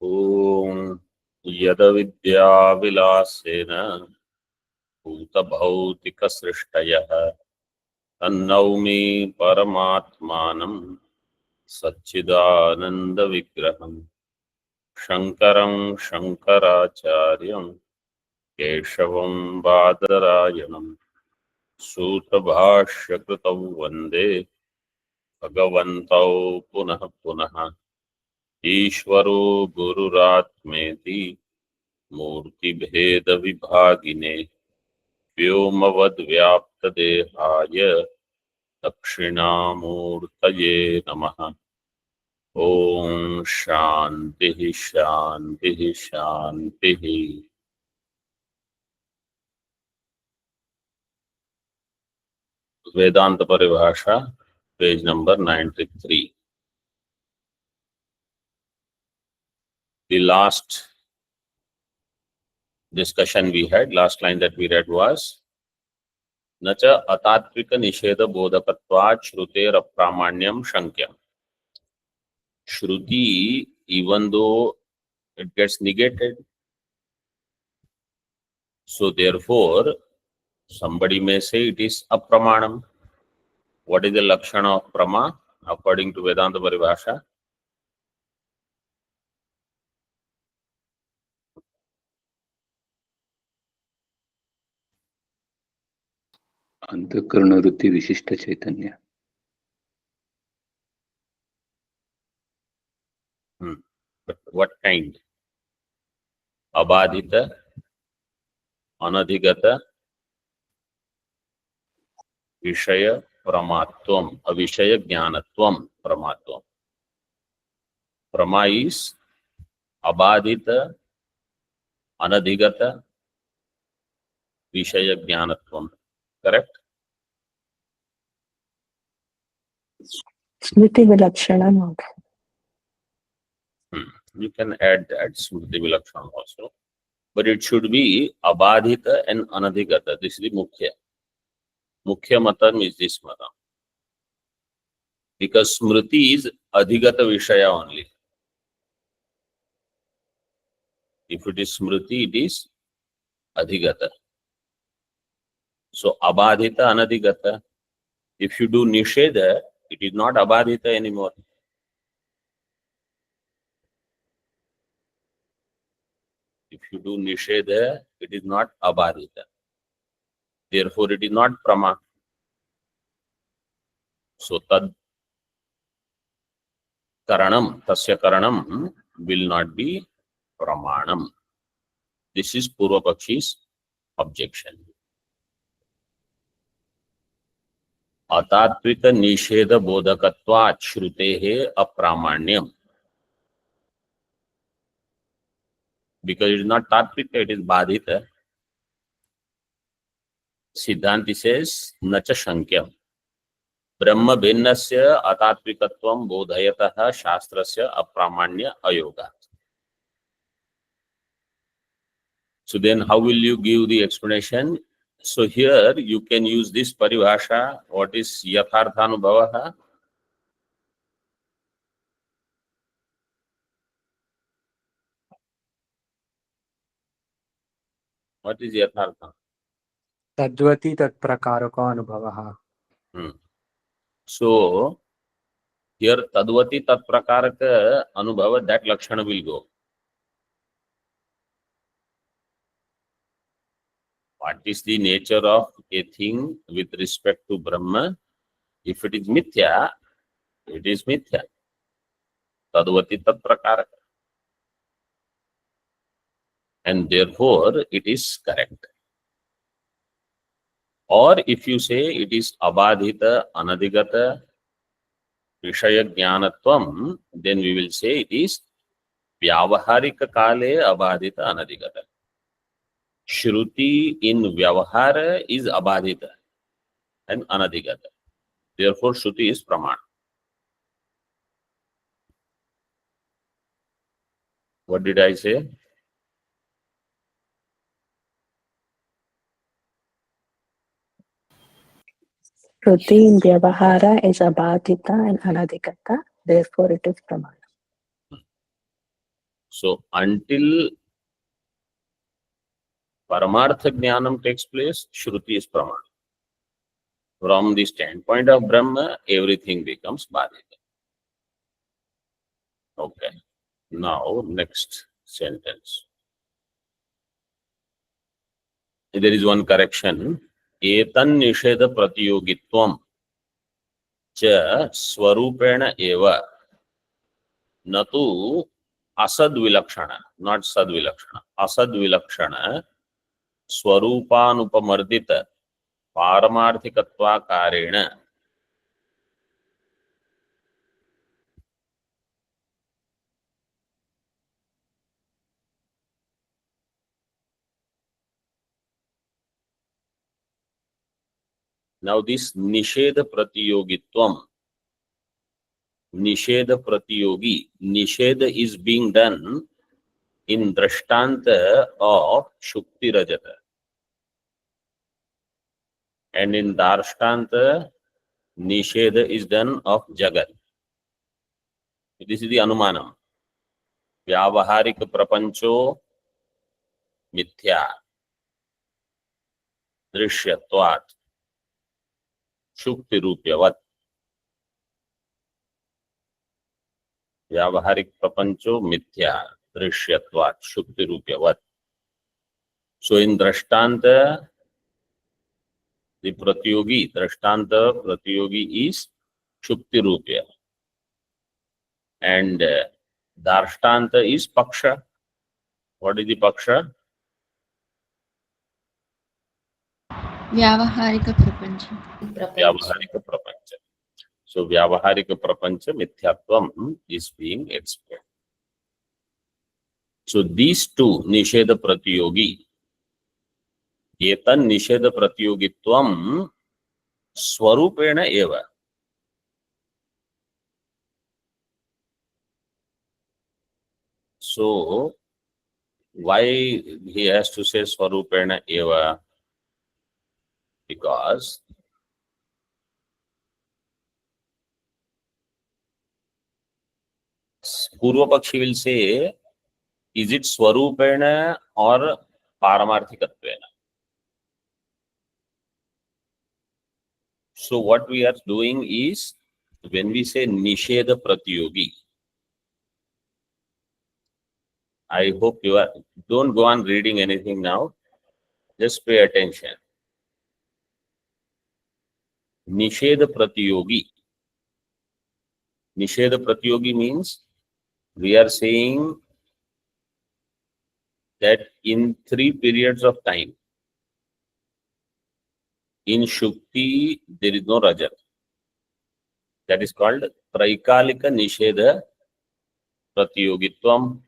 ओम यदविद्याविलासेन भूतभौतिकसृष्टयः तन्नौमि परमात्मानं सच्चिदानन्दविग्रहं शङ्करं शङ्कराचार्यं केशवं बादरायणं सूत्रभाष्यकृतौ वन्दे भगवन्तौ पुनः पुनः। ईश्वरो गुरुरात्मेति मूर्तिभेदविभागिने व्योमवद्व्याप्तदेहाय दक्षिणामूर्तये नमः। ओम शांति शांति शांति। वेदांत परिभाषा page number 93. The last discussion we had, last line that we read was न च अतात्विक निषेध बोधकत्वात् श्रुतेर अप्रामाण्यम शंक्यम. Shruti, even though it gets negated, so therefore somebody may say it is apramanam. What is the lakshana of prama according to Vedanta Paribhasha? अंतःकरण वृत्ति विशिष्ट चैतन्य. But what kind? Abadita, anadhigata, vishaya pramatvam, avishaya jnanatvam pramatvam. Prama is abadita, anadhigata, vishaya jnanatvam. Correct? Smriti Vilakshana not. You can add that Smriti Vilakshana also, but it should be Abadhita and Anadhigata. This is the Mukhya. Mukhya Matam is this Matam. Because Smriti is Adhigata Vishaya only. If it is Smriti, it is Adhigata. So Abadhita, Anadhigata. If you do Nisheda, it is not Abadhita anymore. If you do Nisheda, it is not Abadhita. Therefore, it is not Prama. So Tad Karanam, Tasya Karanam will not be Pramanam. This is Purva Pakshi's objection. अतात्विक निषेध बोधकत्वात् श्रुतेः अप्रामाण्यम. Because it is not tatvika, it is badhita. Siddhanti says न च शंक्यम. ब्रह्म भिन्नस्य अतात्विकत्वं बोधयतः शास्त्रस्य अप्रामाण्य अयोगात्. So then how will you give the explanation? So here you can use this paribhasha. What is yatharthanubhavaha? What is yathartha? तद्वति तत्प्रकारको अनुभवः. So here tadvati tatprakaraka anubhava, that lakshana will go. What is the nature of a thing with respect to Brahma? If it is mithya, it is mithya. Tadvati tatprakaraka. And therefore it is correct. Or if you say it is abadhita, anadhigata, vishaya jnanatvam, then we will say it is vyavaharika kale abadhita, anadhigata. Shruti in vyavahara is abadhita and anadhigata. Therefore, Shruti is Praman. What did I say? Shruti in Vyavahara is Abadhita and Anadhigata, therefore it is Pramana. So until Paramartha Jnanam takes place, Shruti is Pramana. From the standpoint of Brahma, everything becomes Badhita. Okay. Now, next sentence. There is one correction. Etan nisheda pratiyogitvam cha swarupena eva natu asad vilakshana, not sad vilakshana, asad vilakshana swarupanupamardita पारमार्थिकत्वाकारेण now this nisheda pratiyogitvam, nisheda pratiyogi, nisheda is being done in drashtanta of shukti rajata, and in darshtanta nisheda is done of jagat. This is the anumanam. Vyavaharika prapancho mithya drishyatvat shukti rupyavat. Vyavaharik prapancho mithya drishyatvat shukti rupyavat. So in drashtanta, the pratyogi, drashtanta pratyogi is shukti rupya, and darshtanta is paksha. What is the paksha? Vyavaharika prapancha. Vyavaharika prapancha. So Vyavaharika prapancha mithyatvam is being explained. So these two, nisheda pratiyogi, etan nisheda pratiyogitvam swarupena eva. So why he has to say swarupena eva? Because Purva Pakshi will say, is it swarupena or paramarthikatvena? So what we are doing is, when we say nisheda pratyogi, I hope you are, don't go on reading anything now, just pay attention. Nisheda pratyogi. Nisheda pratyogi means we are saying that in 3 periods of time, in Shukti, there is no Rajat. That is called Traikalika Nisheda Pratyogitvam.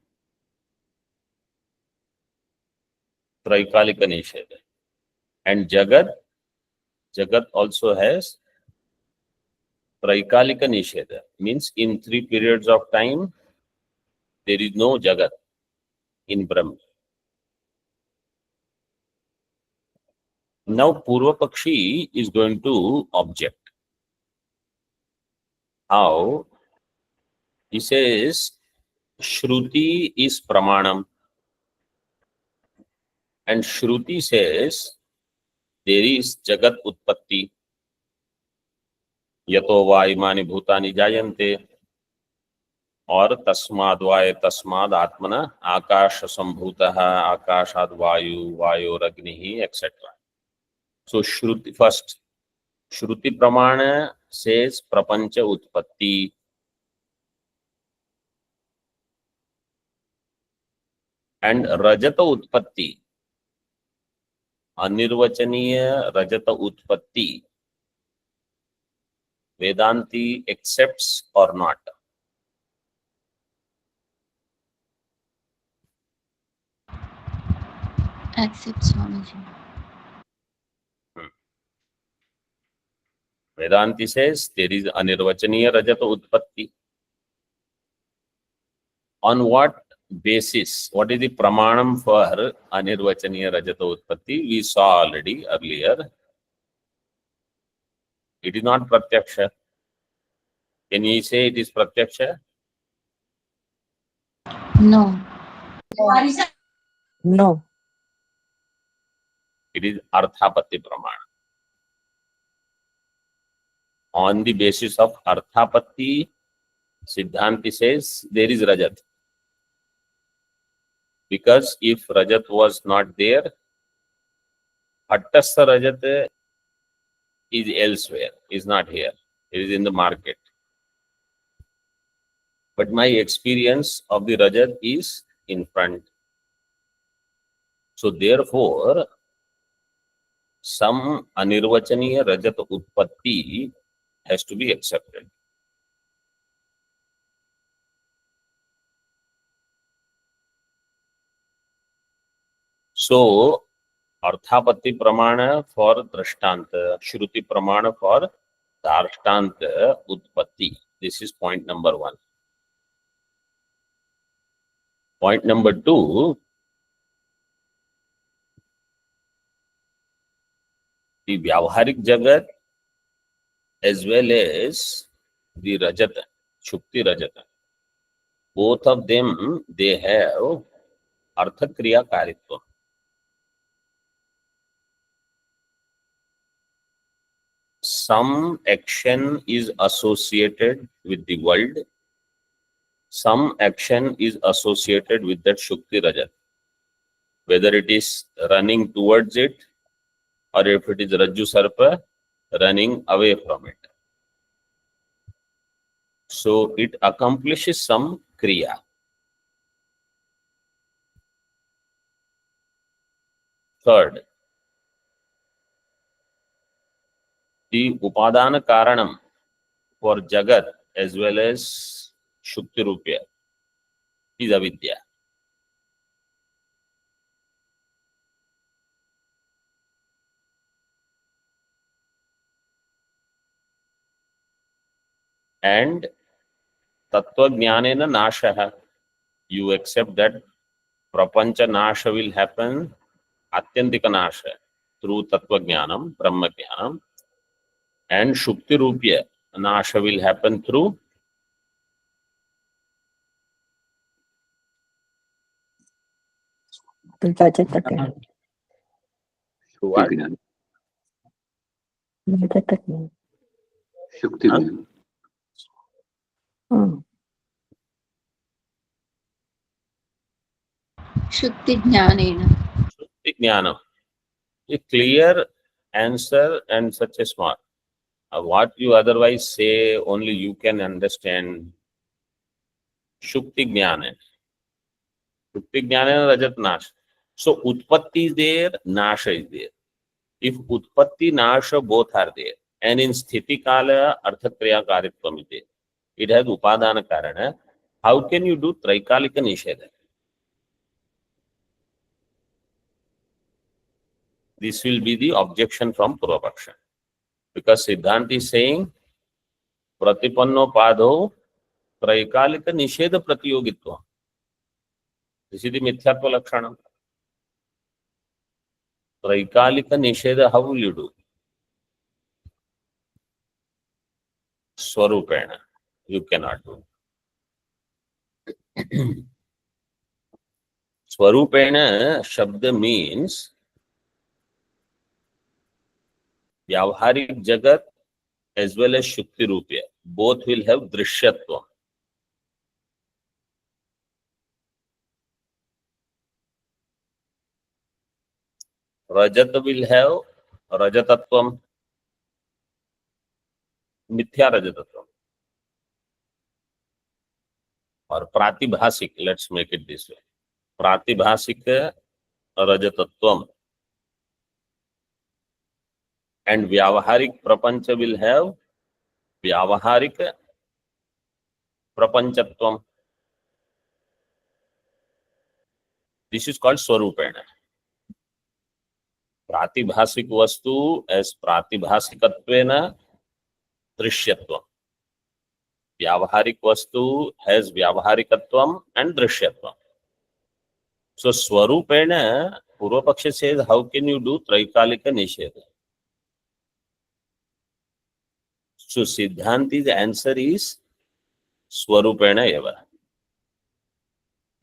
Traikalika Nisheda. And Jagat also has Traikalika Nisheda. Means in 3 periods of time, there is no Jagat in Brahma. Now Purva Pakshi is going to object. How? He says, Shruti is Pramanam. And Shruti says, there is Jagat Utpatti. Yato va imani bhutani jayante. Or tasmad vaye tasmad atmana akasha sambhutaha akashad vayu vayoragnihi etc. So Shruti first. Shruti Pramana says Prapancha Utpatti. And Rajata Utpatti, Anirvachaniya Rajata Utpatti, Vedanti accepts or not? Accepts Swamiji. Vedanti says there is Anirvachaniya Rajata Utpatti. On what basis? What is the pramanam for Anirvachaniya Rajata Utpatti? We saw already earlier. It is not Pratyaksha. Can you say it is Pratyaksha? No. No. It is Arthapatti Pramana. On the basis of Arthapatti, Siddhanti says there is Rajat. Because if Rajat was not there, Attastha Rajat is elsewhere, is not here. It is in the market. But my experience of the Rajat is in front. So therefore, some Anirvachaniya Rajat Utpatti has to be accepted. So, Arthapatti Pramana for Drashtanta, Shruti Pramana for Darshtanta Utpatti. This is point number 1. Point number 2, the Vyavaharik Jagat as well as the Rajata, Shukti Rajata. Both of them, they have Arthakriya Karitva. Some action is associated with the world. Some action is associated with that Shukti Rajat. Whether it is running towards it or if it is Rajju Sarpa running away from it. So it accomplishes some Kriya. Third, the Upadana Karanam for Jagat as well as Shukti Rupya is Avidya. And Tattva Jnanena Nashaha. You accept that Prapancha Nasha will happen, Atyantika Nasha, through Tattva Jnanam, Brahma Jnanam, and Shukti Rupya Nasha will happen through Rajataka. what? ज्ञान Rajataka. शुक्ति ज्ञान Hmm. Shukti Jnanena. Shukti Jnanam. A clear answer and such a smart. What you otherwise say, only you can understand. Shukti Jnana. Shukti Jnana Rajat Nasha. So Utpatti is there, Nasha is there. If Utpatti, Nasha both are there, and in Sthiti Kala, Arthakriya Karitvam is there, it has Upadana Karana, how can you do Traikalika Nisheda? This will be the objection from Purvapaksha. Because Siddhanta is saying, Pratipanno Padho Traikalika Nisheda Pratiyogitva. This is the Mithyatva Lakshanam. Traikalika Nisheda, how will you do? Swarupena, you cannot do. Swarupena Shabda means Vyavaharik Jagat as well as Shukti Rupya. Both will have Drishyatva. Rajata will have Rajatatvam, Mithya Rajatatvam. Or Pratibhasik, let's make it this way. Pratibhasik Rajatatvam. And Vyavaharik Prapancha will have Vyavaharik Prapanchatvam. This is called Swarupena. Pratibhasik Vastu as Pratibhasikattvena Drishyatvam. Vyavaharik Vastu has Vyavaharikatvam and Drishyatvam. So Swarupena, Purvapaksha says, how can you do Traikalika Nisheda? So Siddhanti's answer is Swarupena Eva.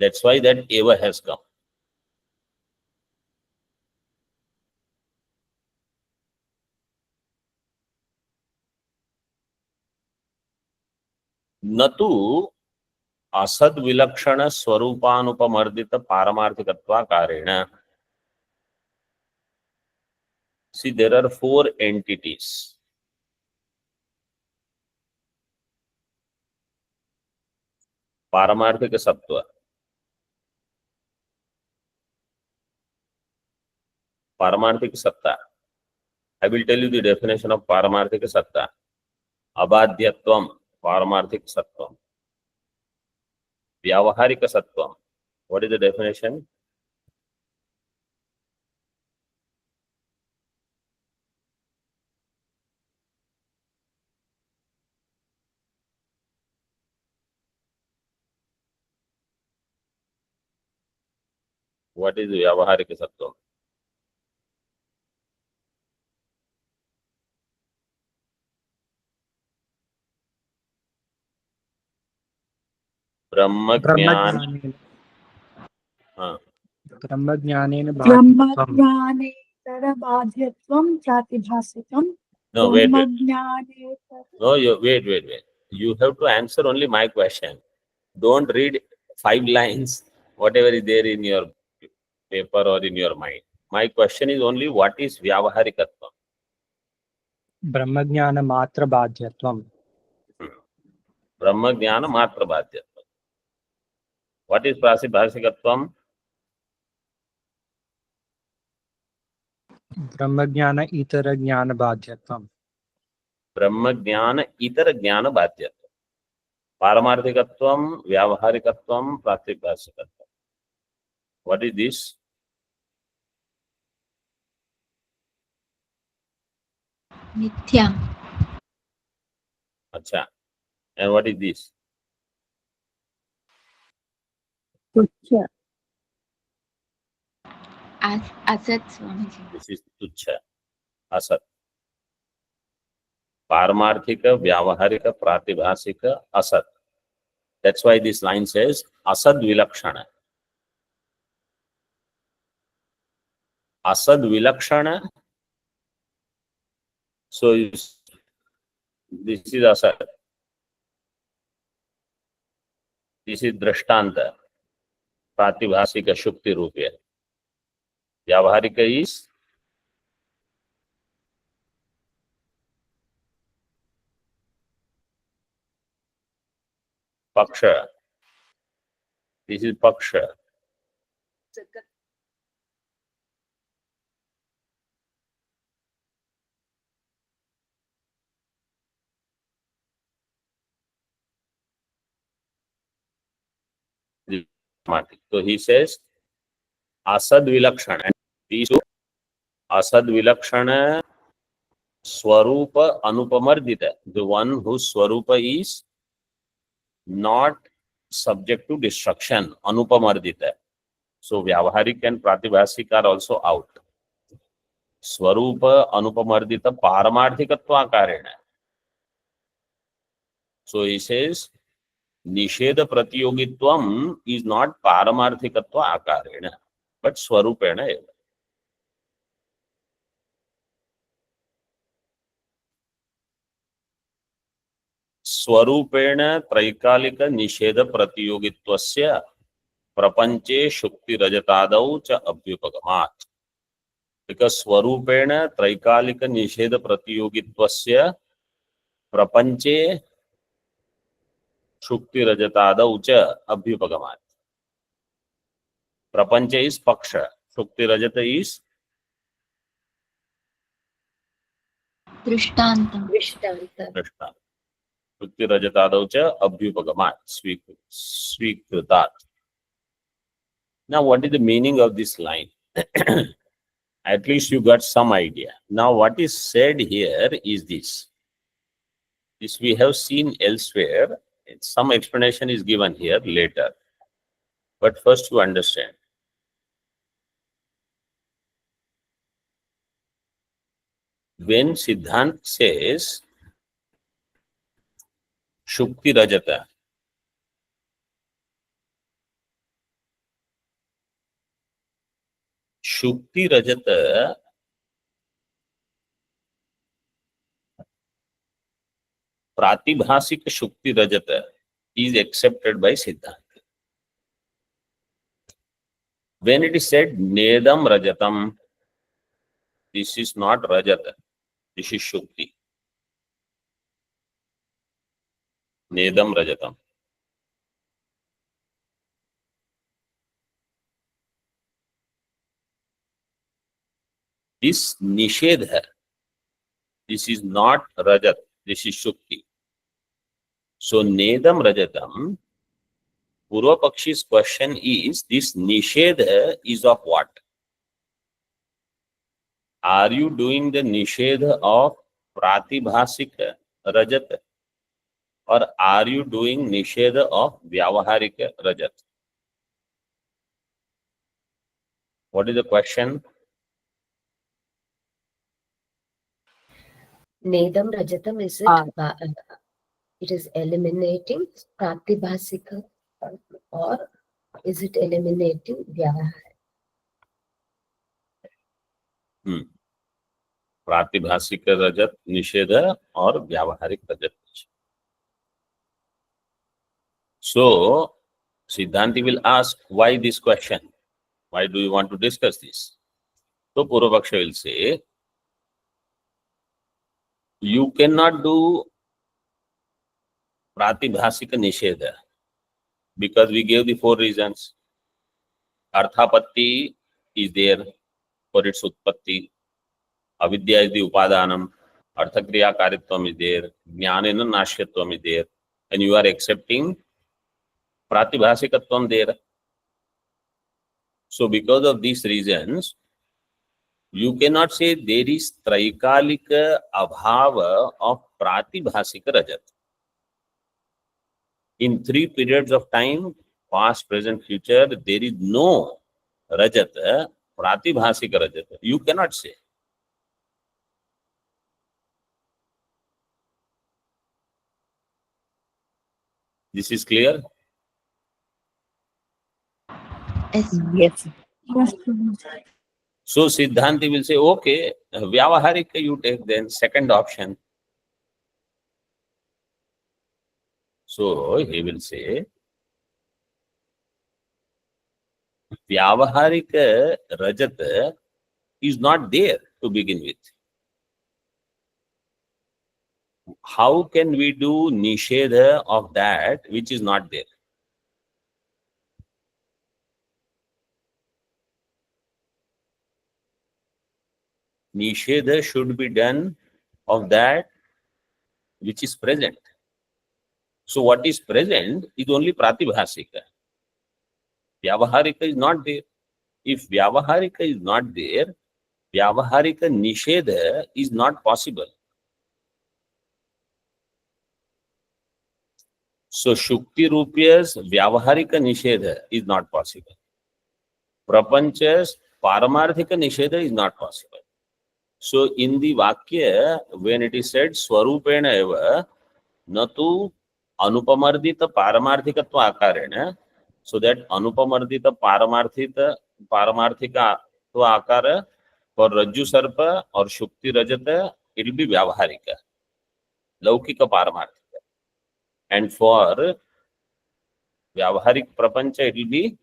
That's why that eva has come. नतु Asad विलक्षण स्वरूपानुपमर्दित पारमार्थिकत्वाकारेण. See, there are four entities. पारमार्थिक सत्व, पारमार्थिक सत्ता. I will tell you the definition of पारमार्थिक सत्ता. अबाध्यत्वम पारमार्थिक सत्वम. व्यावहारिक सत्वम. What is the definition? What is व्यावहारिक सत्वम? ब्रह्म ज्ञान. ब्रह्मज्ञानेन हाँ. ब्रह्मज्ञानेन बाध्यत्वं ब्रह्मज्ञानेतरबाध्यत्वं प्रातिभासिकं No, wait. ब्रह्मज्ञानेतर No, wait. You have to answer only my question. Don't read 5 lines, whatever is there in your paper or in your mind. My question is only what is vyavaharikatva? ब्रह्मज्ञान मात्र बाध्यत्वं. Brahma jnana matra bhadyatva. What is prasibhasikatvam? ब्रह्मज्ञान इतर ज्ञान बाध्यत्वं. Brahma jnana itara jnana bhadyatva. Paramarthikatvam, vyavaharikatvam, prasibhasikatvam. What is this? Mithya. Acha. And what is this? तुच्छ Asat Swamiji. This is tuchha, asat. Paramarthika, vyavaharika, pratibhasika, asat. That's why this line says asad vilakshana. Asad vilakshana. So this is asad. This is drashtanta. Pratibhasika shukti rupya. Vyavaharika is paksha. This is paksha. So he says asad vilakshana. And these two, asad vilakshana swarupa anupamardita. The one whose swarupa is not subject to destruction, anupamardita. So vyavaharik and pratibhasik are also out. Swarupa anupamardita paramarthikatva akarena. So he says nisheda pratiyogitvam is not paramarthikatva akarena, but swarupena eva. स्वरूपेण त्रैकालिक निषेध प्रतियोगित्वस्य प्रपंचे शुक्ति रजतादौ च अभ्युपगमात्. Because स्वरूपेण त्रैकालिक निषेध प्रतियोगित्वस्य प्रपंचे शुक्ति रजतादौ च अभ्युपगमात्. प्रपंचे is paksha, shukti rajata is Drishtantam. drashta. Shukti rajataadau cha abhyupagamat, svikritat. Now, what is the meaning of this line? At least you got some idea. Now, what is said here is this. This we have seen elsewhere. Some explanation is given here later. But first you understand. When Siddhant says Shukti Rajata, Shukti Rajata Pratibhasik Shukti Rajata is accepted by Siddhanta. When it is said Nedam Rajatam, this is not Rajata, this is Shukti. Nedam Rajatam. This Nishedha, this is not Rajat, this is Shukti. So Nedam Rajatam, Purva Pakshi's question is, this Nishedha is of what? Are you doing the Nishedha of Pratibhasika Rajat? Or are you doing Nishedha of Vyavaharika Rajat? What is the question? Nedam Rajatam, is it is eliminating Pratibhasika or is it eliminating Vyavahar? Pratibhasika Rajat Nishedha or Vyavaharik Rajat. So, Siddhanti will ask, why this question? Why do you want to discuss this? So, Purva Paksha will say, you cannot do Pratibhasika Nishedha because we gave the 4 reasons. Arthapatti is there for its utpatti. Avidya is the upadanam. Arthakriya karitvam is there. Jnanena nashyatvam is there. And you are accepting Pratibhasikatvam there. So because of these reasons, you cannot say there is Traikalika Abhava of Pratibhasika Rajat. In 3 periods of time, past, present, future, there is no Rajat, Pratibhasika Rajat. You cannot say. This is clear? Yes. Yes. Yes, Prabhu. So Siddhanti will say, okay, Vyavaharika you take then, second option. So he will say, Vyavaharika Rajat is not there to begin with. How can we do Nishedha of that which is not there? Nishedha should be done of that which is present. So what is present is only Pratibhasika. Vyavaharika is not there. If Vyavaharika is not there, Vyavaharika Nishedha is not possible. So Shukti Rupya's Vyavaharika Nishedha is not possible. Prapancha's Paramarthika Nishedha is not possible. So in the Vakya, when it is said Swarupena eva natu Anupamardita Paramarthikatva Akarena, so that Anupamardita Paramarthika Akara for Rajju Sarpa or Shukti Rajata, it will be Vyavaharika, Laukika Paramarthika. And for Vyavaharik Prapancha, it will be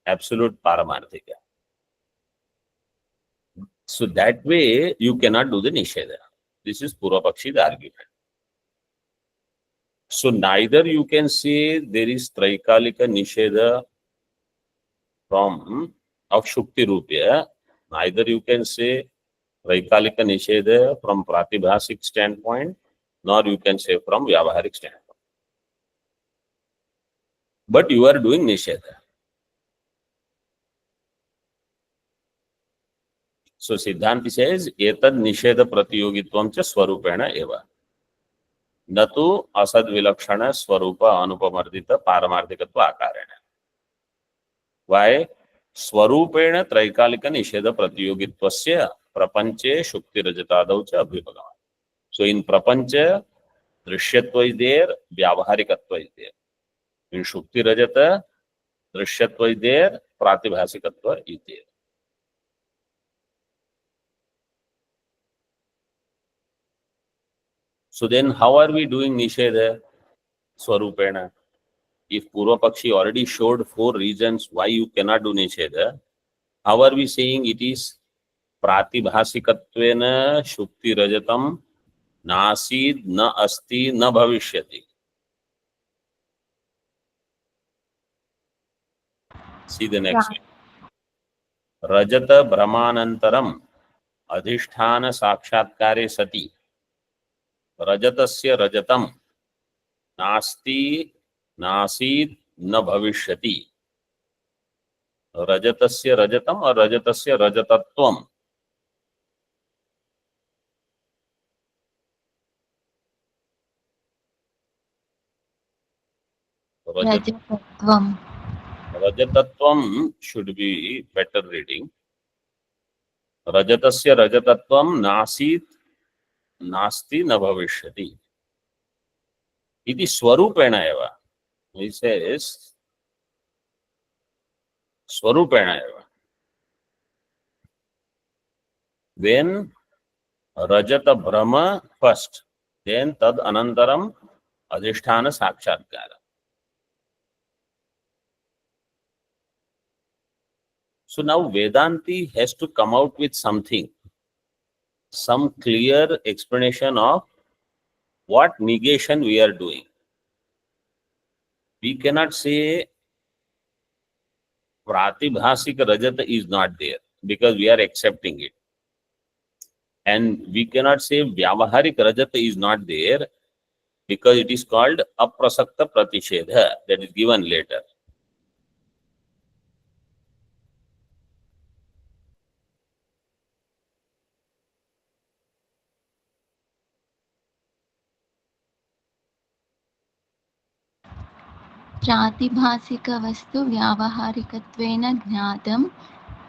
absolute Paramarthika. So that way, you cannot do the Nishedha. This is Purva Pakshi's argument. So neither you can say there is Traikalika Nishedha from of Shukti Rupya, neither you can say Traikalika Nishedha from Pratibhasik standpoint, nor you can say from Vyavaharik standpoint. But you are doing Nishedha. So Siddhanti says, Etad Nishedha Pratiyogitvam cha Swarupena eva. Natu Asad Vilakshana Swarupa Anupamardita Paramarthikatva Akarena. Why? Swarupena Traikalika Nishedha Pratiyogitvasya Prapanche Shukti Rajatadau cha Abhibhagavan. So in Prapancha, Drishyatva is there, Vyavaharikatva is there. In Shukti Rajata, Drishyatva is there, Pratibhasikatva is there. So then how are we doing Nisheda Swarupena? If Purva Pakshi already showed 4 reasons why you cannot do Nisheda, how are we saying it is Pratibhasikattvena Shukti Rajatam Nasid na asti na bhavishyati? See the next one. Rajata Brahmanantaram Adhisthana Sakshatkare Sati Rajatasya Rajatam Nasti Nasid na bhavishyati. Rajatasya Rajatam or Rajatasya Rajatatvam? Rajatatvam. Rajatatvam should be better reading. Rajatasya Rajatatvam Nasid Nasti na bhavishyati. Iti Swarupena eva. He says Swarupena eva. When Rajata Brahma first, then Tad Anantaram Adhisthana Sakshatkara. So now Vedanti has to come out with something, some clear explanation of what negation we are doing. We cannot say Pratibhasik Rajata is not there because we are accepting it. And we cannot say Vyavaharik Rajata is not there because it is called Aprasakta Pratishedha, that is given later. प्रातिभासिकवस्तु व्यावहारिकत्वेन ज्ञातं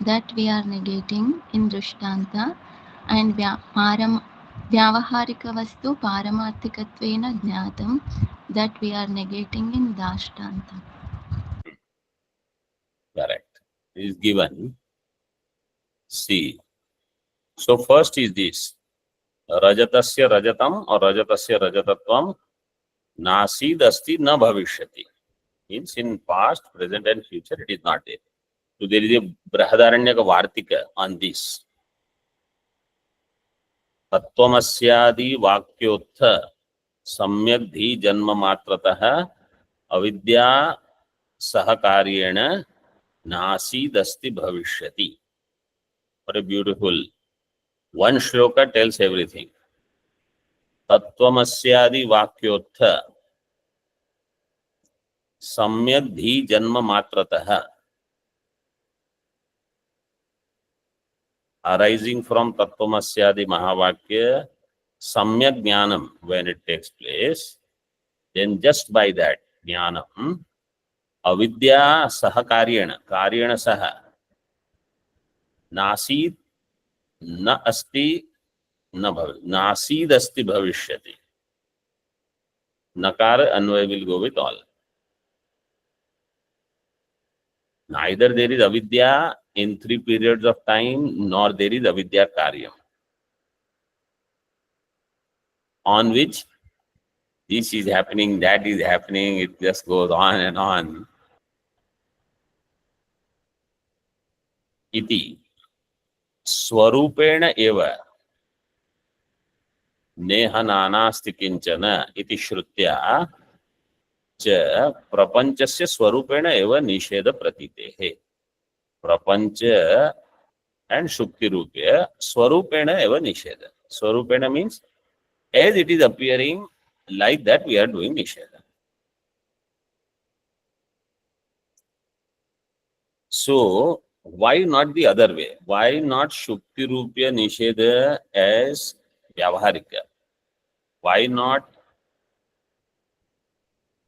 that we are negating in Drishtanta, and व्यावहारिकवस्तु पारमार्थिकत्वेन ज्ञातं that we are negating in Dashtanta. Correct. It is given. See. So first is this. Rajatasya Rajatam or Rajatasya Rajatatvam Nasid asti na bhavishyati. Means in past, present and future it is not there. So there is a Brahadaranyaka Vartika on this. Tattvamasyadi Vakyotha Samyak Dhi Janma Matrataha Avidya Sahakaryena Nasid asti bhavishyati. What a beautiful one shloka tells everything. Tattvamasyadi Vakyotha Samyak Dhi Janma Matrataha. Arising from Tattvamasyadi Mahavakya, Samyak Jnanam, when it takes place, then just by that Jnanam, Avidya Sahakaryena, Karyena Saha, Nasid na asti na bhav, Nasid asti bhavishyati. Nakara Anvay will go with all. Neither there is avidya in 3 periods of time, nor there is avidya karyam, on which this is happening, that is happening, it just goes on and on. Iti Swarupena eva neha nanasti kinchana iti shrutya cha prapanchasya swarupena eva nisheda pratitehe. Prapancha and Shukti Rupya Swarupena eva Nisheda. Swarupena means as it is appearing, like that we are doing Nisheda. So why not the other way? Why not Shukti Rupya Nisheda as Vyavaharika? Why not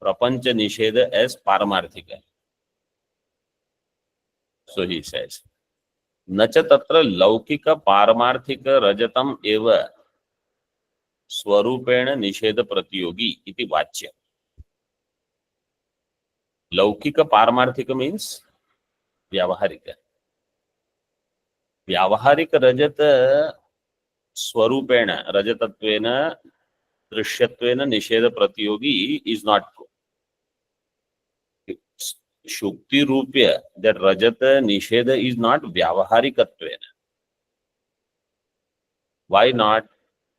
Prapancha Nisheda as Paramarthika? So he says, Nacha tatra laukika paramarthika rajatam eva swarupena nisheda pratyogi iti vachya. Laukika paramarthika means Vyavaharika. Vyavaharika rajata swarupena, rajatatvena दृश्यत्वेन निषेध प्रतियोगी is not true. Shukti Rupya, that Rajata Nisheda is not Vyavaharikatvena. Why not?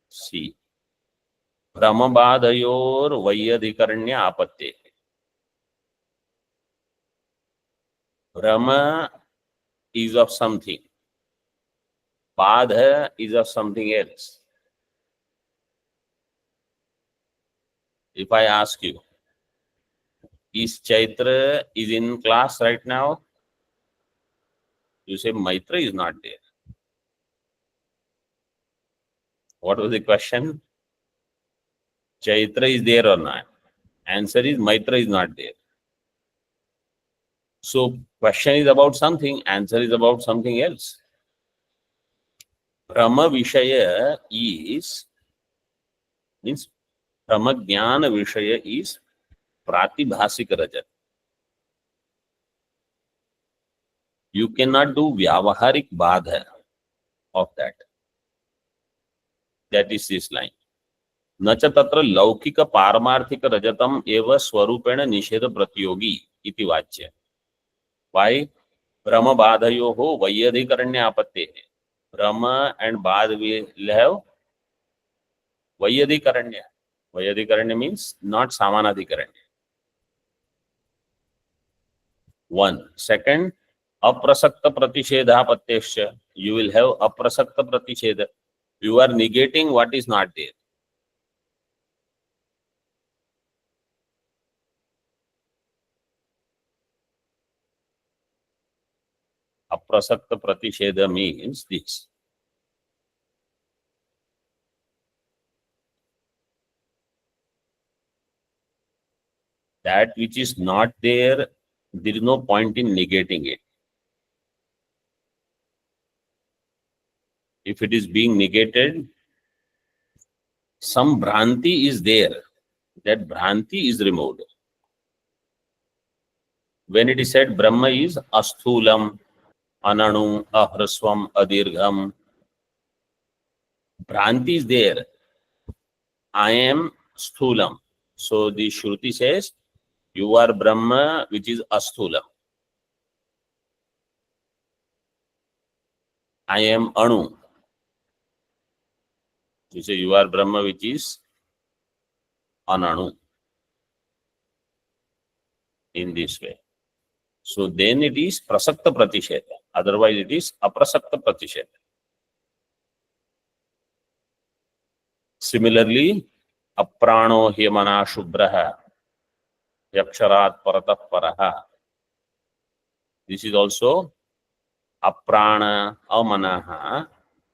See, Brahmabadayor Vayyadhikaranya Apatte. Brahma is of something. Badha is of something else. If I ask you, is Chaitra is in class right now? You say Maitra is not there. What was the question? Chaitra is there or not? Answer is Maitra is not there. So question is about something, answer is about something else. Brahma Vishaya is, means Brahma Jnana Vishaya is Pratibhasika Rajat. You cannot do Vyavaharik Badha of that. That is this line. Nacha tatra laukika paramarthika rajatam eva swarupena nisheda pratyogi iti vachya. Why? Brahma badhayo ho vayyadhikaranya apatte. Brahma and Badh will have vayyadhikaranya. Vayyadhikaranya means not samanadhikaranya. One. Second, aprasakta pratishedha pattesya. You will have aprasakta pratishedha. You are negating what is not there. Aprasakta pratishedha means this. That which is not there, there is no point in negating it. If it is being negated, some Bhranti is there. That Bhranti is removed. When it is said Brahma is Asthulam, Ananu, Ahraswam, Adirgham, Bhranti is there. I am Sthulam. So the Shruti says, you are Brahma, which is Asthulam. I am Anu. You say you are Brahma, which is Ananu. In this way. So then it is Prasakta Pratisheda. Otherwise it is Aprasakta Pratisheda. Similarly, Aprano Hemana Shubbraha Yaksharat Paratah Paraha. This is also Aprana Amanaha.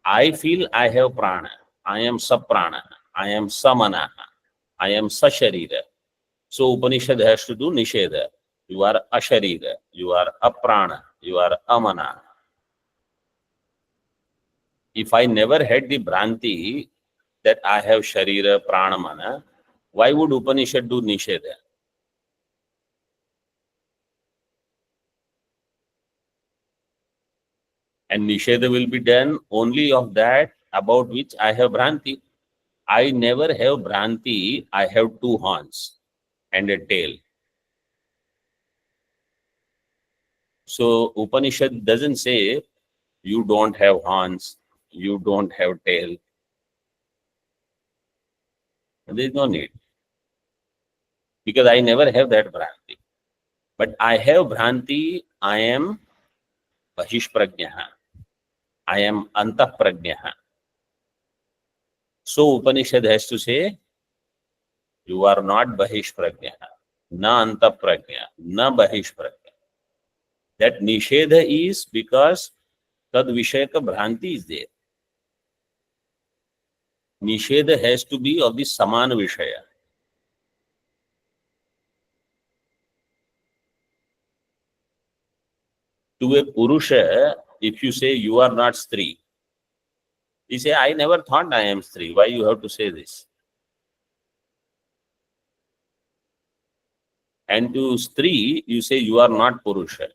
I feel I have prana. I am Saprana. I am Samanaha. I am Sasharira. So Upanishad has to do Nisheda. You are Asharira. You are Aprana. You are Amana. If I never had the Bhranti that I have Sharira, Pranamana, why would Upanishad do Nisheda? And Nisheda will be done only of that about which I have Bhranti. I never have Bhranti, I have two horns and a tail. So Upanishad doesn't say you don't have horns, you don't have tail. There is no need. Because I never have that Bhranti. But I have Bhranti, I am Bahishprajnaha. I am Antaprajnaha. So Upanishad has to say, you are not Bahishprajnaha, na Antaprajna, na Bahishprajna. That Nisheda is because Tad Vishayaka Bhranti is there. Nisheda has to be of the Samana Vishaya. To a Purusha, if you say you are not Stri, he say, I never thought I am Stri. Why you have to say this? And to Stri, you say you are not Purusha.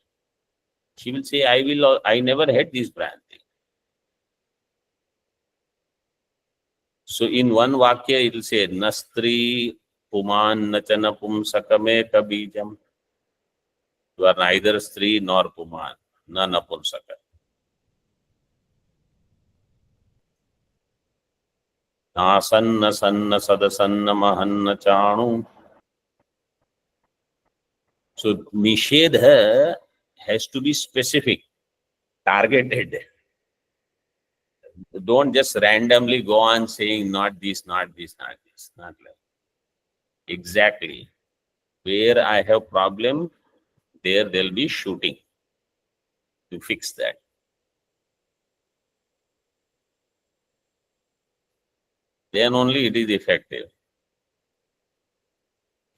She will say, I never had this Bhranti. So in one vakya it will say nastri puman nachana pumsakame kabijam. You are neither stri nor puman, na napumsaka. Nasanna sanna sadasanna mahanna chanu. So nishedha has to be specific, targeted. Don't just randomly go on saying not this, not this, not this, not like. Exactly. Where I have problem, there they'll be shooting to fix that. Then only it is effective.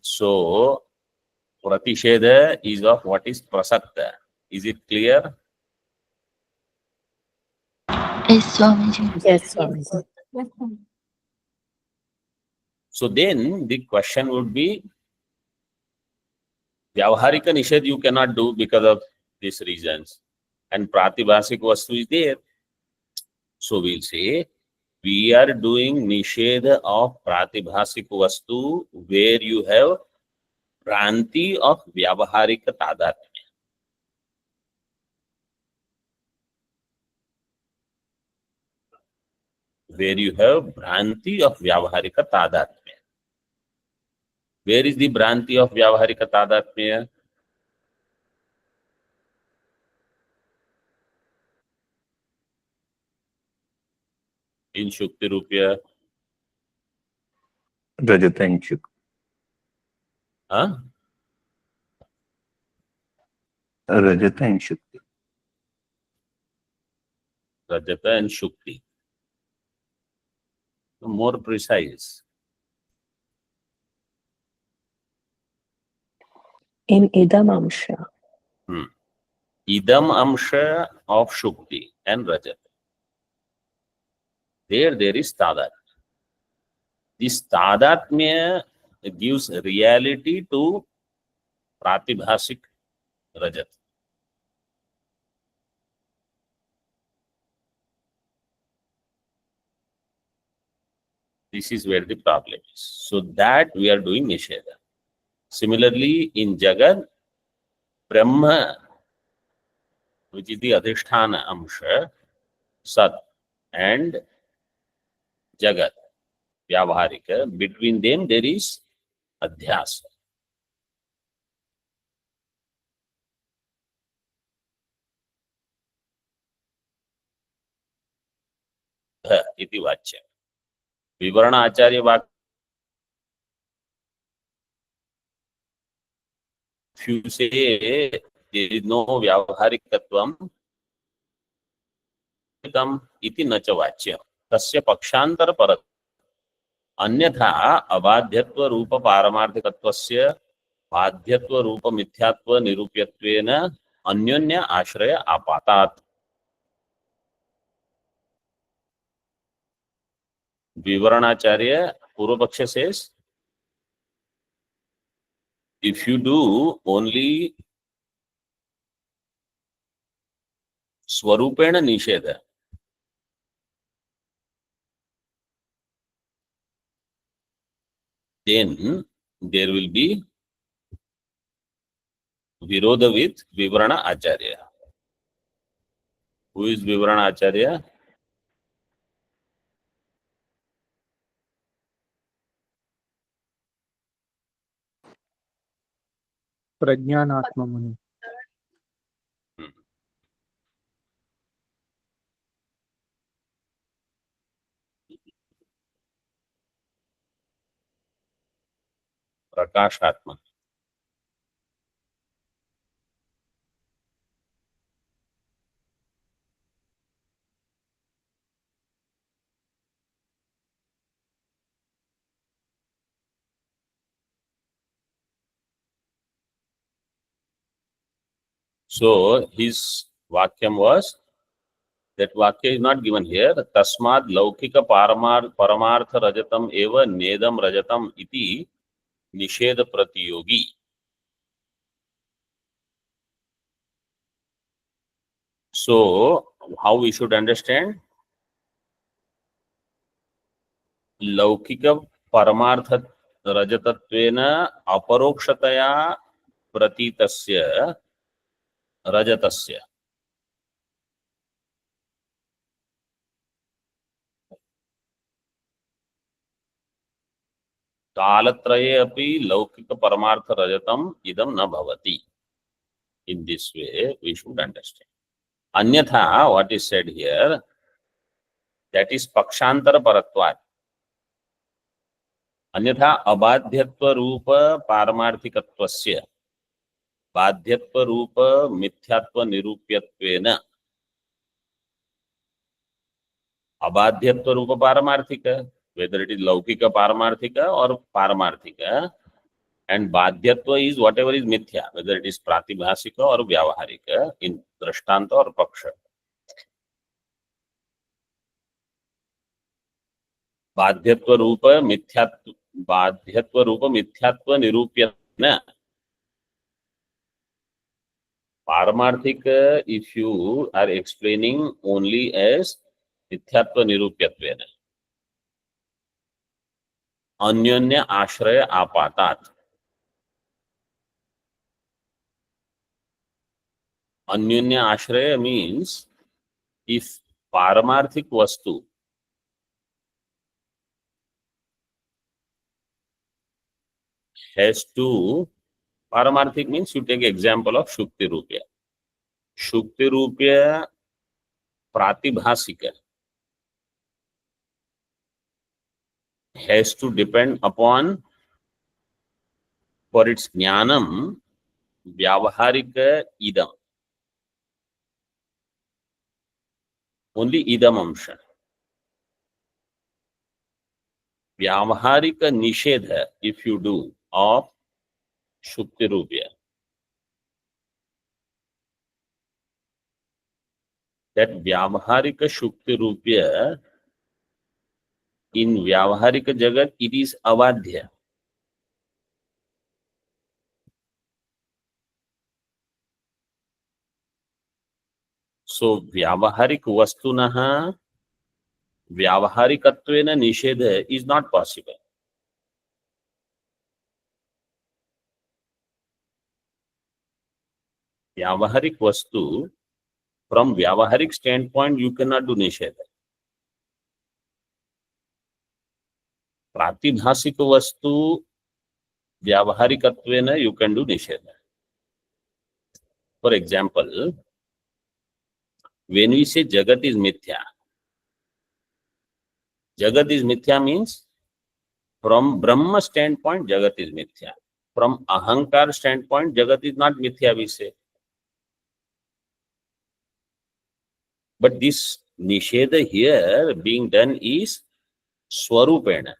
So, pratishedha is of what is prasakta. Is it clear? Yes, Swamiji. Yes, Swami. Yes, Swami. So then the question would be, Vyavaharika Nishedh you cannot do because of these reasons. And Pratibhasik Vastu is there. So we'll say, we are doing Nishedha of Pratibhasik Vastu where you have Pranti of Vyavaharika Tadatmya. Where you have Bhranti of Vyavaharika Tadatmya. Where is the Bhranti of Vyavaharika Tadatmya? In Shukti Rupya. Rajata and Shukti. Huh? Rajata and Shukti. Rajata and Shukti. More precise. In Idam Amsha. Idam Amsha of Shukti and Rajat. There is Tadat. This Tadatmya gives reality to Pratibhasik Rajat. This is where the problem is. So that we are doing Nishedha. Similarly, in Jagat, Brahma, which is the Adhishthana Amsha, Sat, and Jagat, Vyavaharika, between them there is Adhyasa. Iti Vachya. Vivarana Acharya Vak. If you say there is no Vyavaharikatvam, iti nacha Vachya. Tasya Pakshantar Parat. अन्यथा अबाध्यत्व रूप पारमार्थिकत्वस्य बाध्यत्व रूप मिथ्यात्व निरूप्यत्वेन अन्योन्य आश्रय आपातात्. Vivaranacharya Purvapaksha says, if you do only Swarupena Nishedha, then there will be Virodha with Vivarana Acharya. Who is Vivarana Acharya? Prajnanatma Muni. Prakashatma. So his Vakyam was, that Vakya is not given here. Tasmad Laukika Paramartha Rajatam Eva Nedam Rajatam Iti Nisheda Pratiyogi. So, how we should understand? लौकिक परमार्थ रजतत्वेन अपरोक्षतया प्रतीतस्य रजतस्य कालत्रये अपि लौकिक परमार्थ रजतम इदम न भवति. In this way we should understand. Anyatha, what is said here, that is pakshantara paratvat. अन्यथा अबाध्यत्व रूप पारमार्थिकत्वस्य बाध्यत्व रूप मिथ्यात्व निरूप्यत्वेन अबाध्यत्व रूप पारमार्थिक, whether it is लौकिक पारमार्थिक or पारमार्थिक, and बाध्यत्व is whatever is mithya, whether it is प्रातिभाषिक or व्यावहारिक in दृष्टांत और पक्ष. बाध्यत्व रूप मिथ्यात्व निरूप्यत्वेन पारमार्थिक, if you are explaining only as मिथ्यात्व निरूप्यत्वेन, अन्योन्य आश्रय आपातात. अन्योन्य आश्रय means if पारमार्थिक वस्तु has to, पारमार्थिक means you take example of shukti rupya. Shukti rupya pratibhasika has to depend upon, for its jnanam, vyavaharika idam. Only idam amsha. Vyavaharika nishedha, if you do, of shukti rupya, that vyavaharika shukti rupya, in vyavaharika jagat it is avadhya. So vyavaharik vastunah vyavaharikattvena nishedha is not possible. Vyavaharik vastu, from vyavaharik standpoint, you cannot do nishedha. Pratibhasik vastu, vyavaharikatvena, you can do nishedha. For example, when we say Jagat is mithya means from Brahma standpoint, Jagat is mithya. From Ahankar standpoint, Jagat is not mithya, we say. But this nisheda here being done is swarupena,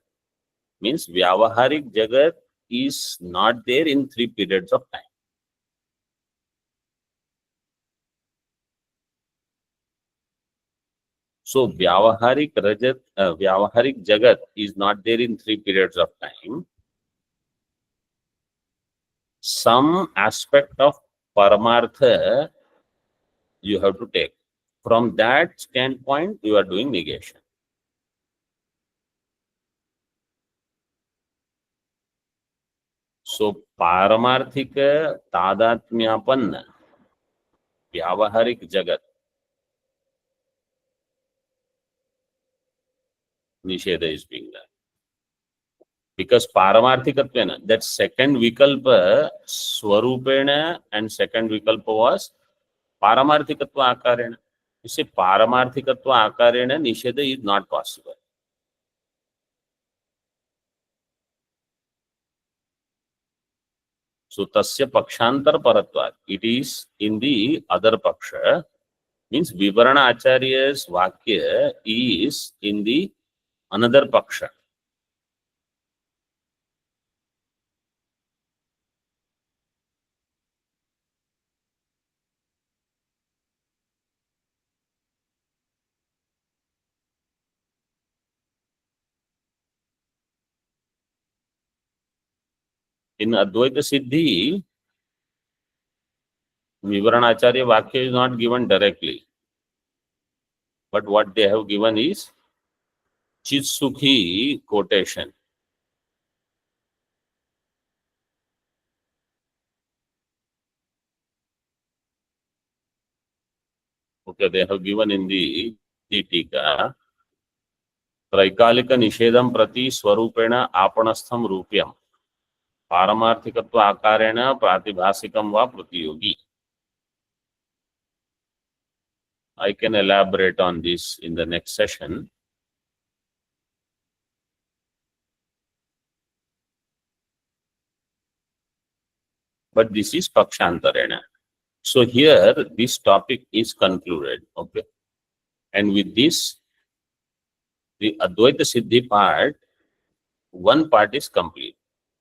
means vyavaharik Jagat is not there in 3 periods of time. So vyavaharik Jagat is not there in 3 periods of time. Some aspect of Paramartha you have to take. From that standpoint, you are doing negation. So Paramarthika Tadatmyapanna Vyavaharik Jagat Nisheda is being done. Because Paramarthikatvena, that second vikalpa Swarupena and second vikalpa was Paramarthikatva Akarena. You say Paramarthikatva Akarena Nisheda is not possible. So tasya pakshantar paratvat, it is in the other paksha, means Vivarana Acharya's Vakya is in the another paksha. In Advaita Siddhi, Vivarana Acharya Vakya is not given directly. But what they have given is Chitsukhi quotation. Okay, they have given in the Tika. त्रैकालिक निषेधम प्रति स्वरूपेण आपणस्थम रूप्यम पारमार्थिकत्व आकारेण प्रातिभासिकम वा प्रतियोगी. I can elaborate on this in the next session. But this is Pakshantarena. So here this topic is concluded. Okay. And with this, the Advaita Siddhi part, one part is complete.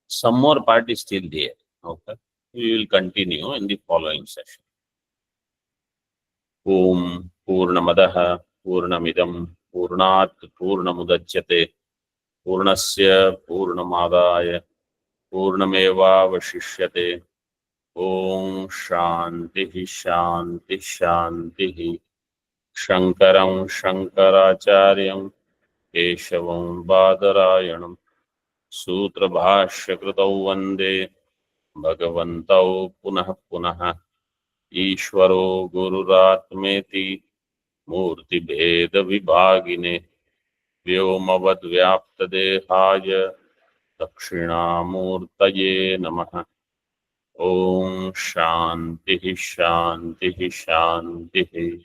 Some more part is still there. Okay. We will continue in the following session. Om Purnamadaha Purnamidam Purnat Purnamudachyate Purnasya Purnamadaya Purnameva Vashishyate. Om Shanti Shanti Shanti. Shankaram Shankaracharyam Keshavam Badarayanam Sutra Bhashya Kritau Vande Bhagavantau Punah Punah Ishvaro Gururatmeti Murti Bheda Vibhagine Vyomavad Vyapta Dehaya Dakshinamurtaye Namaha. Om Shanti Shanti Shanti.